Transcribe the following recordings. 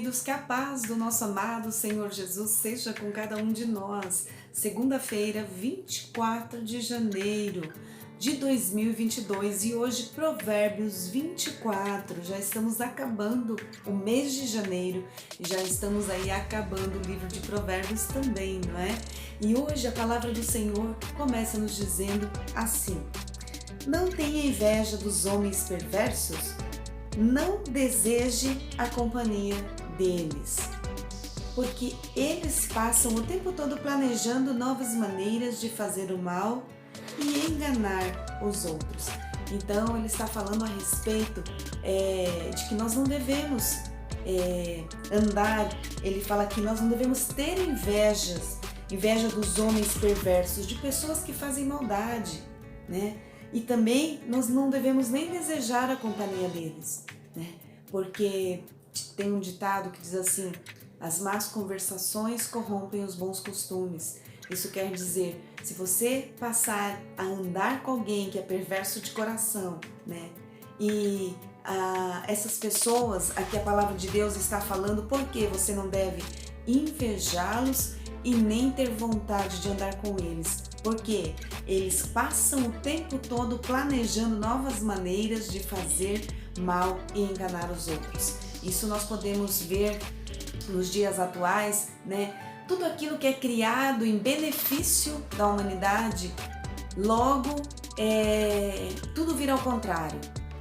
queridos, que a paz do nosso amado Senhor Jesus seja com cada um de nós. Segunda-feira, 24 de janeiro de 2022 e hoje Provérbios 24. Já estamos acabando o mês de janeiro e já estamos aí acabando o livro de Provérbios também, não é? E hoje a palavra do Senhor começa nos dizendo assim: não tenha inveja dos homens perversos, não deseje a companhia deles, porque eles passam o tempo todo planejando novas maneiras de fazer o mal e enganar os outros. Então ele está falando a respeito de que nós não devemos andar, ele fala que nós não devemos ter inveja dos homens perversos, de pessoas que fazem maldade, né? E também nós não devemos nem desejar a companhia deles, né? Porque tem um ditado que diz assim: as más conversações corrompem os bons costumes. Isso quer dizer, se você passar a andar com alguém que é perverso de coração, né? E essas pessoas, aqui a palavra de Deus está falando porque você não deve invejá-los e nem ter vontade de andar com eles, porque eles passam o tempo todo planejando novas maneiras de fazer mal e enganar os outros. Isso nós podemos ver nos dias atuais, né? Tudo aquilo que é criado em benefício da humanidade, logo tudo vira ao contrário.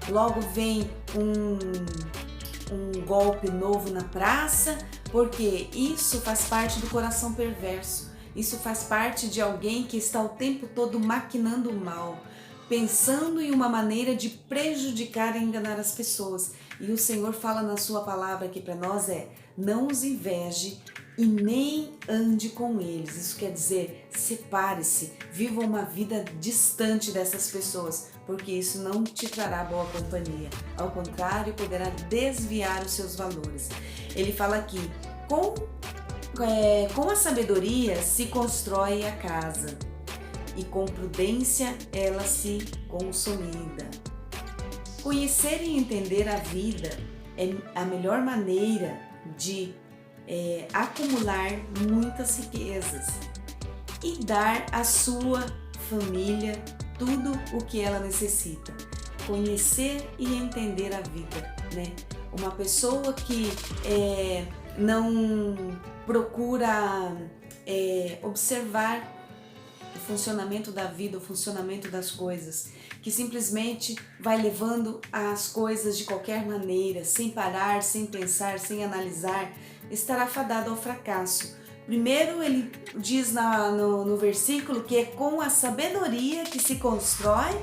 Logo vem um golpe novo na praça, porque isso faz parte do coração perverso. Isso faz parte de alguém que está o tempo todo maquinando o mal, pensando em uma maneira de prejudicar e enganar as pessoas. E o Senhor fala na sua palavra aqui para nós não os inveje e nem ande com eles. Isso quer dizer, separe-se, viva uma vida distante dessas pessoas, porque isso não te trará boa companhia. Ao contrário, poderá desviar os seus valores. Ele fala aqui, com a sabedoria se constrói a casa e com prudência ela se consolida. Conhecer e entender a vida é a melhor maneira de acumular muitas riquezas e dar à sua família tudo o que ela necessita. Conhecer e entender a vida, né? Uma pessoa que não procura observar o funcionamento da vida, o funcionamento das coisas, que simplesmente vai levando as coisas de qualquer maneira, sem parar, sem pensar, sem analisar, estará fadado ao fracasso. Primeiro ele diz no versículo que é com a sabedoria que se constrói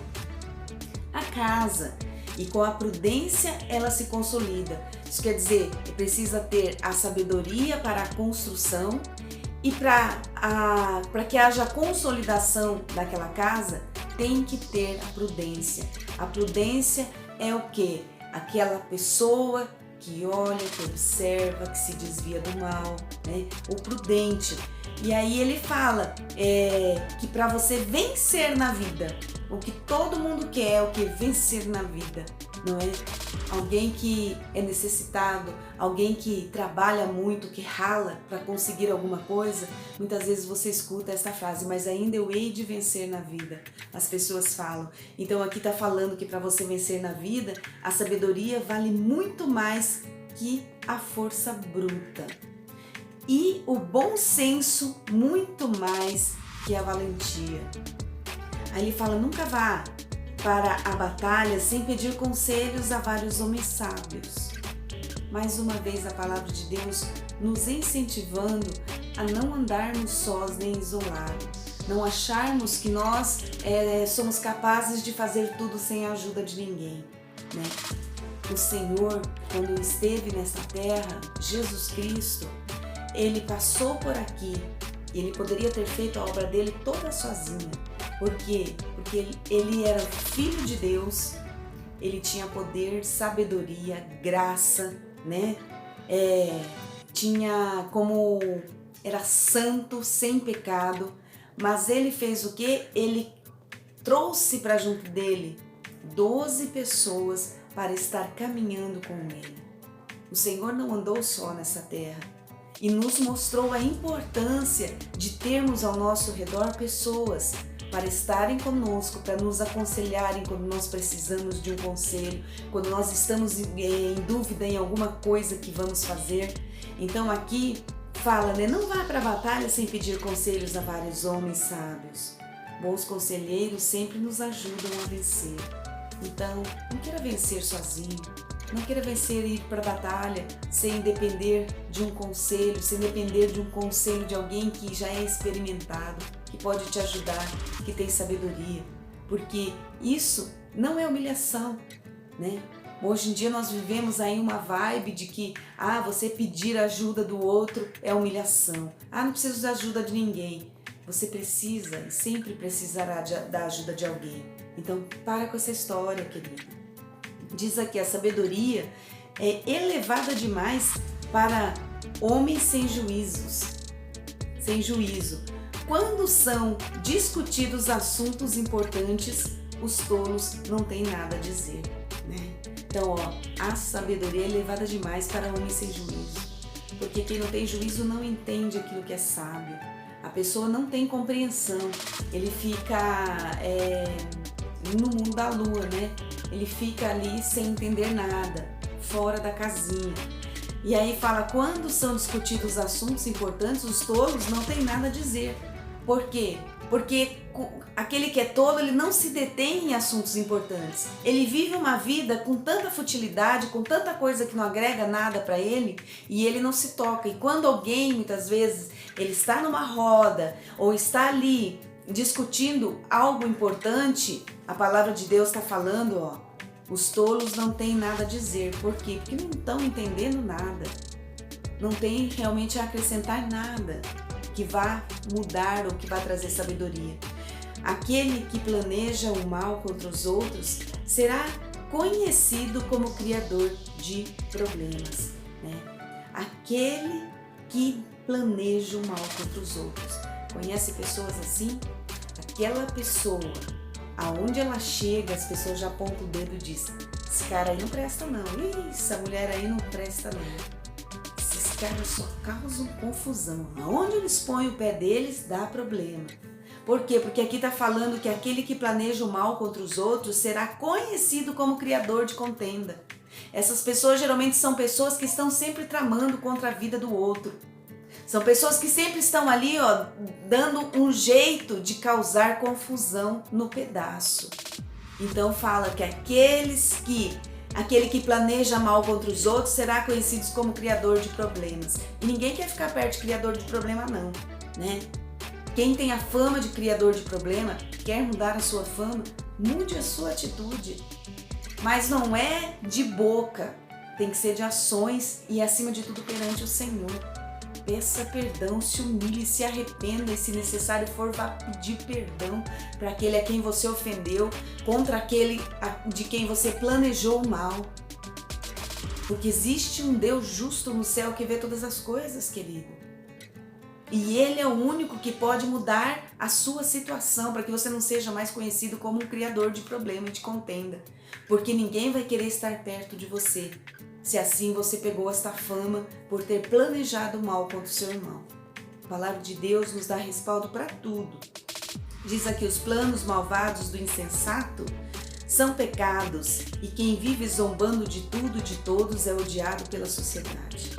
a casa e com a prudência ela se consolida. Isso quer dizer que precisa ter a sabedoria para a construção e para que haja consolidação daquela casa, tem que ter a prudência. A prudência é o quê? Aquela pessoa que olha, que observa, que se desvia do mal, né? O prudente. E aí ele fala que para você vencer na vida, o que todo mundo quer é o que? Vencer na vida, não é? Alguém que é necessitado, alguém que trabalha muito, que rala para conseguir alguma coisa, muitas vezes você escuta essa frase, mas ainda eu hei de vencer na vida. As pessoas falam. Então aqui está falando que para você vencer na vida, a sabedoria vale muito mais que a força bruta. E o bom senso muito mais que a valentia. Aí ele fala, nunca vá para a batalha sem pedir conselhos a vários homens sábios. Mais uma vez a palavra de Deus nos incentivando a não andarmos sós nem isolados, não acharmos que nós somos capazes de fazer tudo sem a ajuda de ninguém, né? O Senhor, quando esteve nesta terra, Jesus Cristo, ele passou por aqui e ele poderia ter feito a obra dele toda sozinho. Por quê? Porque ele era filho de Deus, ele tinha poder, sabedoria, graça, né? Era santo, sem pecado, mas ele fez o quê? Ele trouxe para junto dele 12 pessoas para estar caminhando com ele. O Senhor não andou só nessa terra e nos mostrou a importância de termos ao nosso redor pessoas para estarem conosco, para nos aconselharem quando nós precisamos de um conselho, quando nós estamos em dúvida em alguma coisa que vamos fazer. Então aqui fala, né? Não vá para a batalha sem pedir conselhos a vários homens sábios. Bons conselheiros sempre nos ajudam a vencer. Então, não queira vencer sozinho. Não queira vencer e ir para a batalha sem depender de um conselho, sem depender de um conselho de alguém que já é experimentado, que pode te ajudar, que tem sabedoria. Porque isso não é humilhação, né? Hoje em dia nós vivemos aí uma vibe de que você pedir ajuda do outro é humilhação. Não preciso da ajuda de ninguém. Você precisa e sempre precisará da ajuda de alguém. Então para com essa história, querido. Diz aqui, a sabedoria é elevada demais para homens sem juízos. Sem juízo. Quando são discutidos assuntos importantes, os tolos não têm nada a dizer, né? Então, a sabedoria é elevada demais para homens sem juízo. Porque quem não tem juízo não entende aquilo que é sábio. A pessoa não tem compreensão. Ele fica no mundo da lua, né? Ele fica ali sem entender nada, fora da casinha. E aí fala, quando são discutidos assuntos importantes, os tolos não têm nada a dizer. Por quê? Porque aquele que é tolo, ele não se detém em assuntos importantes. Ele vive uma vida com tanta futilidade, com tanta coisa que não agrega nada para ele, e ele não se toca. E quando alguém, muitas vezes, ele está numa roda ou está ali discutindo algo importante, a palavra de Deus está falando, os tolos não têm nada a dizer. Por quê? Porque não estão entendendo nada. Não tem realmente a acrescentar nada que vá mudar ou que vá trazer sabedoria. Aquele que planeja o mal contra os outros será conhecido como criador de problemas, né? Aquele que planeja o mal contra os outros. Conhece pessoas assim? Aquela pessoa, aonde ela chega, as pessoas já apontam o dedo e dizem, esse cara aí não presta não, essa mulher aí não presta não. Esses caras só causam confusão. Aonde eles põem o pé deles, dá problema. Por quê? Porque aqui está falando que aquele que planeja o mal contra os outros será conhecido como criador de contenda. Essas pessoas geralmente são pessoas que estão sempre tramando contra a vida do outro. São pessoas que sempre estão ali, dando um jeito de causar confusão no pedaço. Então fala que aquele que planeja mal contra os outros será conhecido como criador de problemas. E ninguém quer ficar perto de criador de problema não, né? Quem tem a fama de criador de problema, quer mudar a sua fama, mude a sua atitude. Mas não é de boca, tem que ser de ações e acima de tudo perante o Senhor. Peça perdão, se humilhe, se arrependa e se necessário for, vá pedir perdão para aquele a quem você ofendeu, contra aquele de quem você planejou o mal. Porque existe um Deus justo no céu que vê todas as coisas, querido. E Ele é o único que pode mudar a sua situação para que você não seja mais conhecido como um criador de problema e de contenda. Porque ninguém vai querer estar perto de você, se assim você pegou esta fama por ter planejado mal contra o seu irmão. A palavra de Deus nos dá respaldo para tudo. Diz aqui, os planos malvados do insensato são pecados, e quem vive zombando de tudo e de todos é odiado pela sociedade.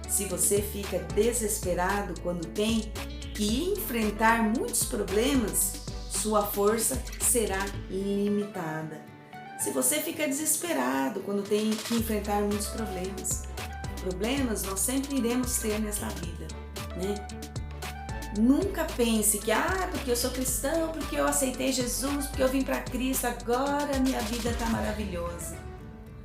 Se você fica desesperado quando tem que enfrentar muitos problemas, sua força será limitada. Se você fica desesperado quando tem que enfrentar muitos problemas nós sempre iremos ter nesta vida, né? Nunca pense que, porque eu sou cristão, porque eu aceitei Jesus, porque eu vim para Cristo, agora minha vida está maravilhosa.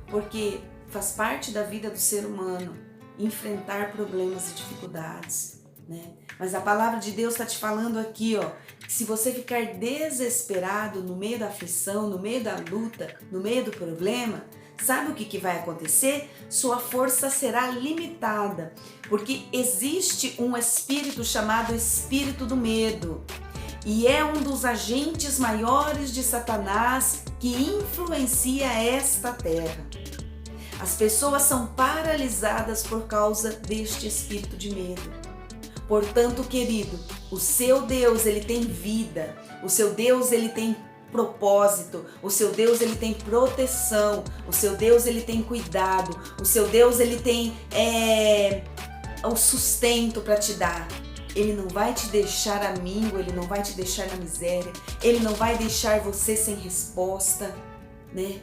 Porque faz parte da vida do ser humano enfrentar problemas e dificuldades, né? Mas a palavra de Deus está te falando aqui, que se você ficar desesperado no meio da aflição, no meio da luta, no meio do problema, sabe o que vai acontecer? Sua força será limitada, porque existe um espírito chamado espírito do medo, e é um dos agentes maiores de Satanás que influencia esta terra. As pessoas são paralisadas por causa deste espírito de medo. Portanto, querido, o seu Deus, ele tem vida. O seu Deus, ele tem propósito. O seu Deus, ele tem proteção. O seu Deus, ele tem cuidado. O seu Deus, ele tem o sustento para te dar. Ele não vai te deixar à míngua, ele não vai te deixar na miséria, ele não vai deixar você sem resposta, né?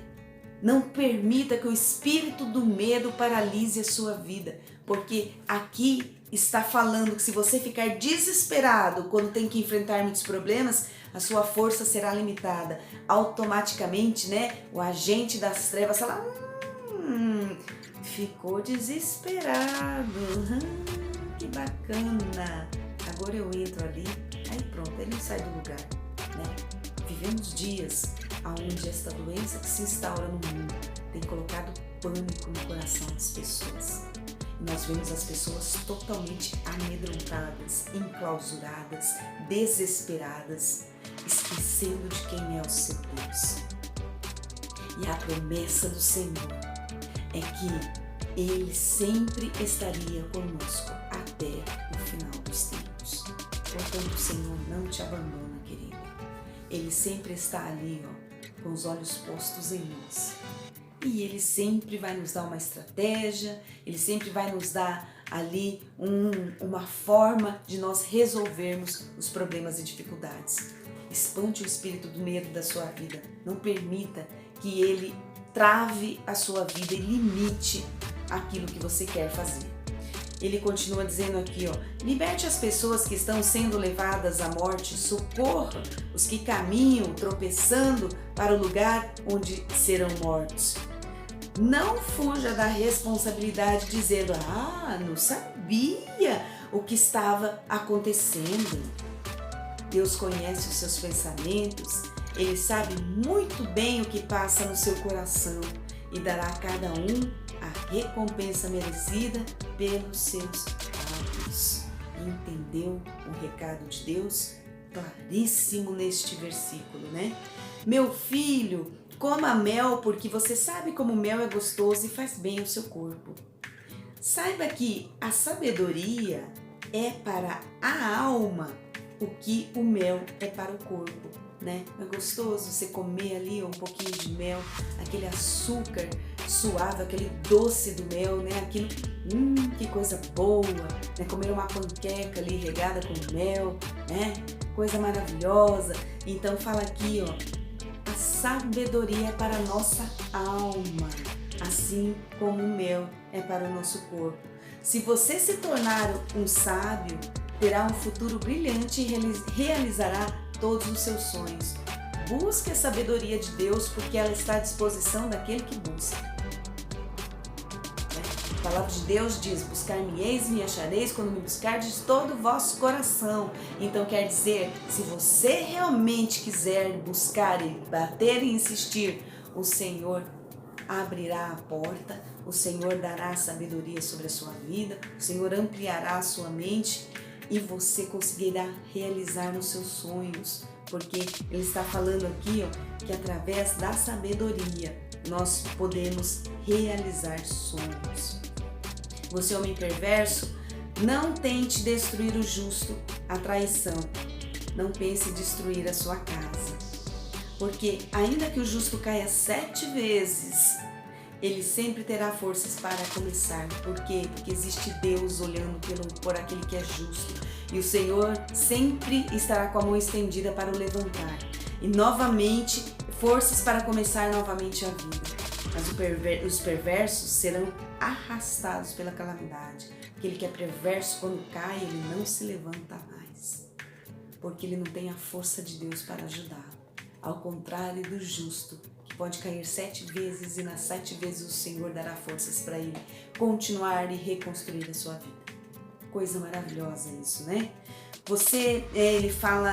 Não permita que o espírito do medo paralise a sua vida, porque aqui está falando que se você ficar desesperado quando tem que enfrentar muitos problemas, a sua força será limitada. Automaticamente, né? O agente das trevas fala, ficou desesperado, que bacana. Agora eu entro ali, aí pronto, ele não sai do lugar, né? Vivemos dias onde esta doença que se instaura no mundo tem colocado pânico no coração das pessoas. E nós vemos as pessoas totalmente amedrontadas, enclausuradas, desesperadas, esquecendo de quem é o seu Deus. E a promessa do Senhor é que Ele sempre estaria conosco até o final dos tempos. Portanto, o Senhor não te abandona, querido. Ele sempre está ali, com os olhos postos em nós. E Ele sempre vai nos dar uma estratégia, Ele sempre vai nos dar ali uma forma de nós resolvermos os problemas e dificuldades. Espante o espírito do medo da sua vida. Não permita que ele trave a sua vida e limite aquilo que você quer fazer. Ele continua dizendo aqui, liberte as pessoas que estão sendo levadas à morte, socorra os que caminham tropeçando para o lugar onde serão mortos. Não fuja da responsabilidade dizendo, não sabia o que estava acontecendo. Deus conhece os seus pensamentos, Ele sabe muito bem o que passa no seu coração e dará a cada um a recompensa merecida pelos seus atos. Entendeu o recado de Deus? Claríssimo neste versículo, né? Meu filho, coma mel porque você sabe como mel é gostoso e faz bem ao seu corpo. Saiba que a sabedoria é para a alma o que o mel é para o corpo, né? É gostoso você comer ali um pouquinho de mel, aquele açúcar suave, aquele doce do mel, né? Aquilo, que coisa boa, né? Comer uma panqueca ali regada com mel, né? Coisa maravilhosa. Então fala aqui, a sabedoria é para a nossa alma, assim como o mel é para o nosso corpo. Se você se tornar um sábio, terá um futuro brilhante e realizará todos os seus sonhos. Busque a sabedoria de Deus, porque ela está à disposição daquele que busca. A palavra de Deus diz, buscar-me-eis, me achareis, quando me buscardes de todo o vosso coração. Então quer dizer, se você realmente quiser buscar e bater e insistir, o Senhor abrirá a porta, o Senhor dará a sabedoria sobre a sua vida, o Senhor ampliará a sua mente e você conseguirá realizar os seus sonhos, porque Ele está falando aqui, que através da sabedoria nós podemos realizar sonhos. Você, homem perverso, não tente destruir o justo, a traição. Não pense em destruir a sua casa. Porque ainda que o justo caia 7 vezes, ele sempre terá forças para começar. Por quê? Porque existe Deus olhando por aquele que é justo. E o Senhor sempre estará com a mão estendida para o levantar. E novamente, forças para começar novamente a vida. Mas os perversos serão arrastados pela calamidade. Aquele que é perverso, quando cai, ele não se levanta mais. Porque ele não tem a força de Deus para ajudá-lo. Ao contrário do justo, que pode cair 7 vezes e nas 7 vezes o Senhor dará forças para ele continuar e reconstruir a sua vida. Coisa maravilhosa isso, né? Ele fala,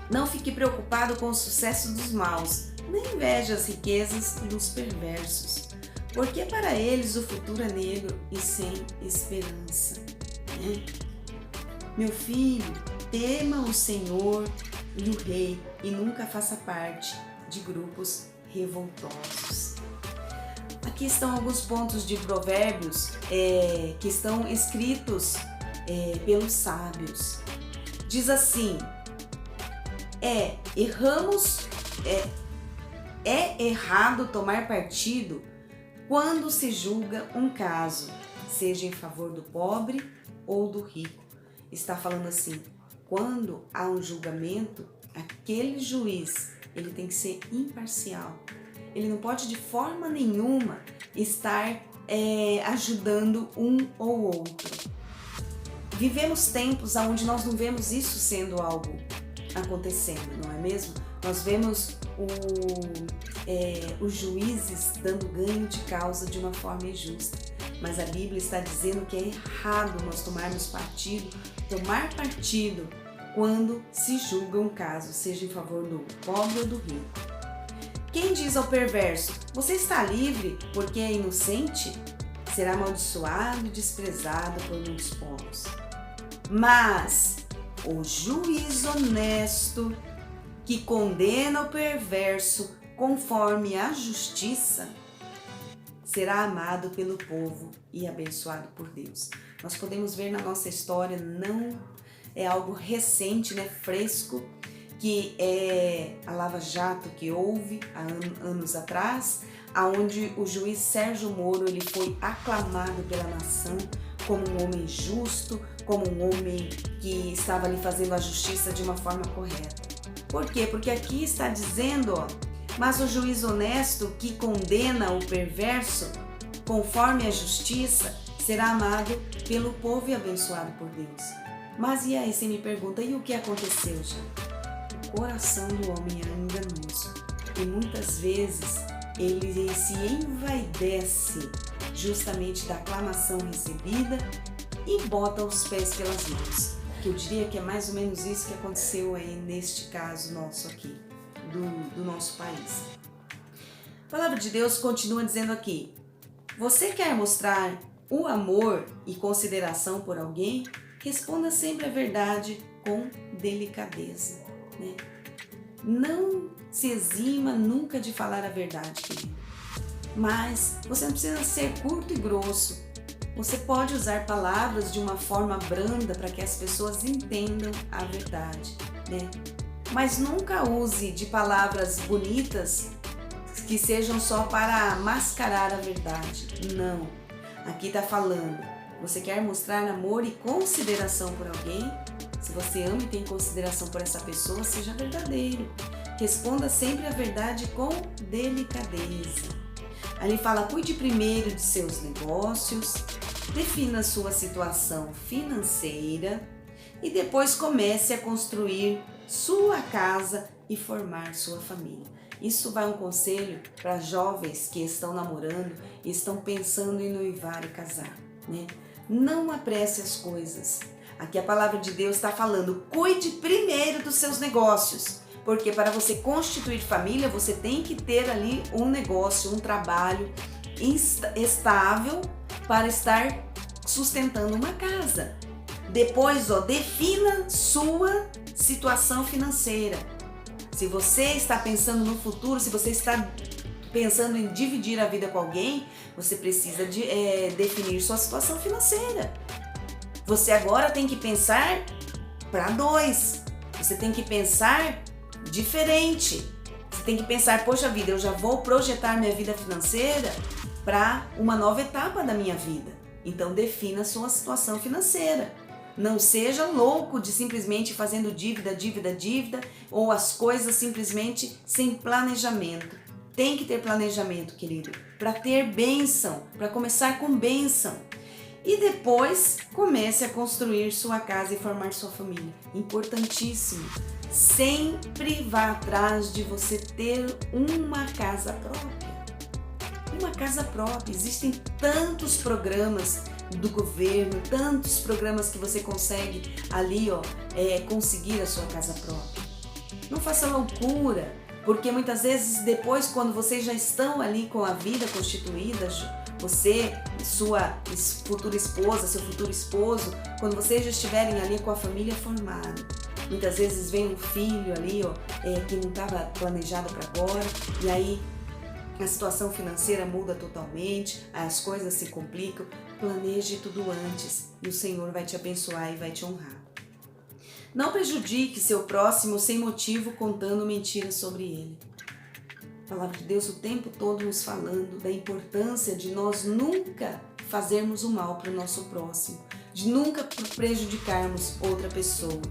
não fique preocupado com o sucesso dos maus, nem inveje as riquezas dos perversos, porque para eles o futuro é negro e sem esperança. Né? Meu filho, tema o Senhor e o Rei e nunca faça parte de grupos revoltosos. Aqui estão alguns pontos de provérbios que estão escritos pelos sábios. Diz assim: é errado tomar partido quando se julga um caso, seja em favor do pobre ou do rico. Está falando assim, quando há um julgamento, aquele juiz, ele tem que ser imparcial. Ele não pode de forma nenhuma estar ajudando um ou outro. Vivemos tempos onde nós não vemos isso sendo algo acontecendo, não é mesmo? Nós vemos os juízes dando ganho de causa de uma forma injusta. Mas a Bíblia está dizendo que é errado nós tomar partido quando se julga um caso, seja em favor do pobre ou do rico. Quem diz ao perverso, você está livre porque é inocente, será amaldiçoado e desprezado por muitos povos. Mas o juiz honesto que condena o perverso conforme a justiça será amado pelo povo e abençoado por Deus. Nós podemos ver na nossa história, não é algo recente, fresco, que é a Lava Jato que houve há anos atrás, onde o juiz Sérgio Moro ele foi aclamado pela nação como um homem justo, como um homem que estava ali fazendo a justiça de uma forma correta. Por quê? Porque aqui está dizendo, mas o juiz honesto que condena o perverso conforme a justiça será amado pelo povo e abençoado por Deus. Mas e aí você me pergunta, e o que aconteceu, já? O coração do homem é enganoso e muitas vezes ele se envaidece justamente da aclamação recebida e bota os pés pelas mãos. Que eu diria que é mais ou menos isso que aconteceu aí neste caso nosso aqui, do nosso país. A palavra de Deus continua dizendo aqui: você quer mostrar o amor e consideração por alguém? Responda sempre a verdade com delicadeza, Não se exima nunca de falar a verdade, querido. Mas você não precisa ser curto e grosso. Você pode usar palavras de uma forma branda para que as pessoas entendam a verdade, Mas nunca use de palavras bonitas que sejam só para mascarar a verdade. Não. Aqui está falando, você quer mostrar amor e consideração por alguém? Se você ama e tem consideração por essa pessoa, seja verdadeiro. Responda sempre a verdade com delicadeza. Ali fala, cuide primeiro de seus negócios, defina sua situação financeira e depois comece a construir sua casa e formar sua família. Isso vai um conselho para jovens que estão namorando e estão pensando em noivar e casar, Não apresse as coisas. Aqui a palavra de Deus está falando, cuide primeiro dos seus negócios. Porque para você constituir família, você tem que ter ali um negócio, um trabalho estável para estar sustentando uma casa. Depois, defina sua situação financeira. Se você está pensando no futuro, se você está pensando em dividir a vida com alguém, você precisa definir sua situação financeira. Você agora tem que pensar para dois. Você tem que pensar diferente. Você tem que pensar, poxa vida, eu já vou projetar minha vida financeira para uma nova etapa da minha vida. Então defina a sua situação financeira. Não seja louco de simplesmente fazendo dívida, ou as coisas simplesmente sem planejamento. Tem que ter planejamento, querido, para ter bênção, para começar com bênção. E depois comece a construir sua casa e formar sua família. Importantíssimo. Sempre vá atrás de você ter uma casa própria. Uma casa própria. Existem tantos programas do governo, tantos programas que você consegue ali, conseguir a sua casa própria. Não faça loucura, porque muitas vezes depois, quando vocês já estão ali com a vida constituída, você, sua futura esposa, seu futuro esposo, quando vocês já estiverem ali com a família formada, muitas vezes vem um filho ali, que não estava planejado para agora, e aí a situação financeira muda totalmente, as coisas se complicam, planeje tudo antes e o Senhor vai te abençoar e vai te honrar. Não prejudique seu próximo sem motivo contando mentiras sobre ele. A palavra de Deus o tempo todo nos falando da importância de nós nunca fazermos o mal para o nosso próximo, de nunca prejudicarmos outra pessoa.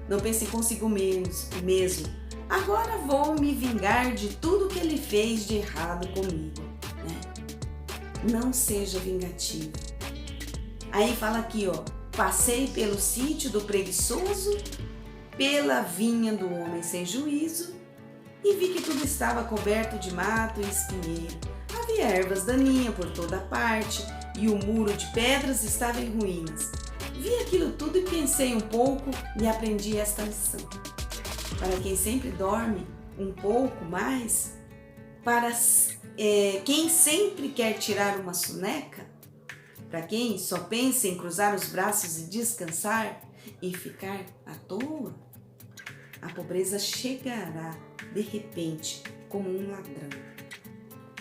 Não pense consigo mesmo, agora vou me vingar de tudo que ele fez de errado comigo, né? Não seja vingativo. Aí fala aqui, ó, passei pelo sítio do preguiçoso, pela vinha do homem sem juízo, e vi que tudo estava coberto de mato e espinheiro. Havia ervas daninhas por toda parte, e o muro de pedras estava em ruínas. Vi aquilo tudo e pensei um pouco e aprendi esta lição. Para quem sempre dorme um pouco mais, para quem sempre quer tirar uma soneca, para quem só pensa em cruzar os braços e descansar e ficar à toa, a pobreza chegará de repente como um ladrão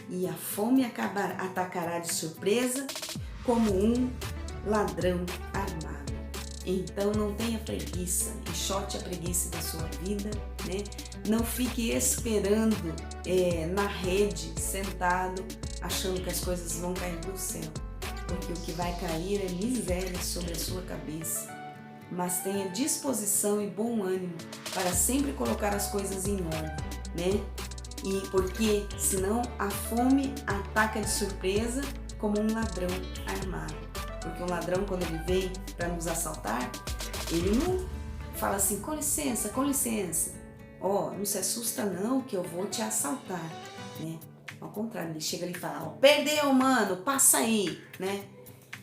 e a fome atacará de surpresa como um ladrão armado. Então não tenha preguiça, enxote a preguiça da sua vida, né? Não fique esperando na rede, sentado, achando que as coisas vão cair do céu, porque o que vai cair é miséria sobre a sua cabeça. Mas tenha disposição e bom ânimo para sempre colocar as coisas em ordem, né? E porque senão a fome ataca de surpresa como um ladrão armado. Porque um ladrão, quando ele vem para nos assaltar, ele não fala assim, com licença, ó, não se assusta não que eu vou te assaltar, né? Ao contrário, ele chega ali e fala, ó, perdeu, mano, passa aí, né?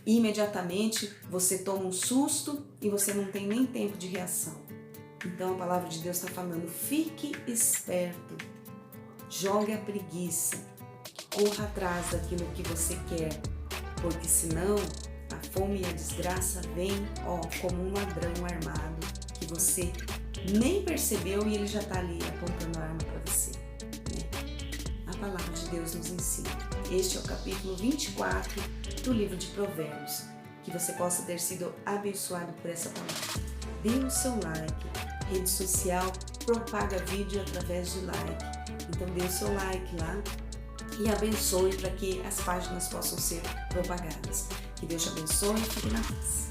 E imediatamente você toma um susto e você não tem nem tempo de reação. Então a palavra de Deus está falando, fique esperto, jogue a preguiça, corra atrás daquilo que você quer, porque senão a fome e a desgraça vem, ó, como um ladrão armado que você nem percebeu e ele já está ali apontando a arma para você, né? A palavra de Deus nos ensina. Este é o capítulo 24 do livro de Provérbios. Que você possa ter sido abençoado por essa palavra. Dê o seu like. Rede social propaga vídeo através de like. Então dê o seu like lá e abençoe para que as páginas possam ser propagadas. Que Deus te abençoe e fique na paz.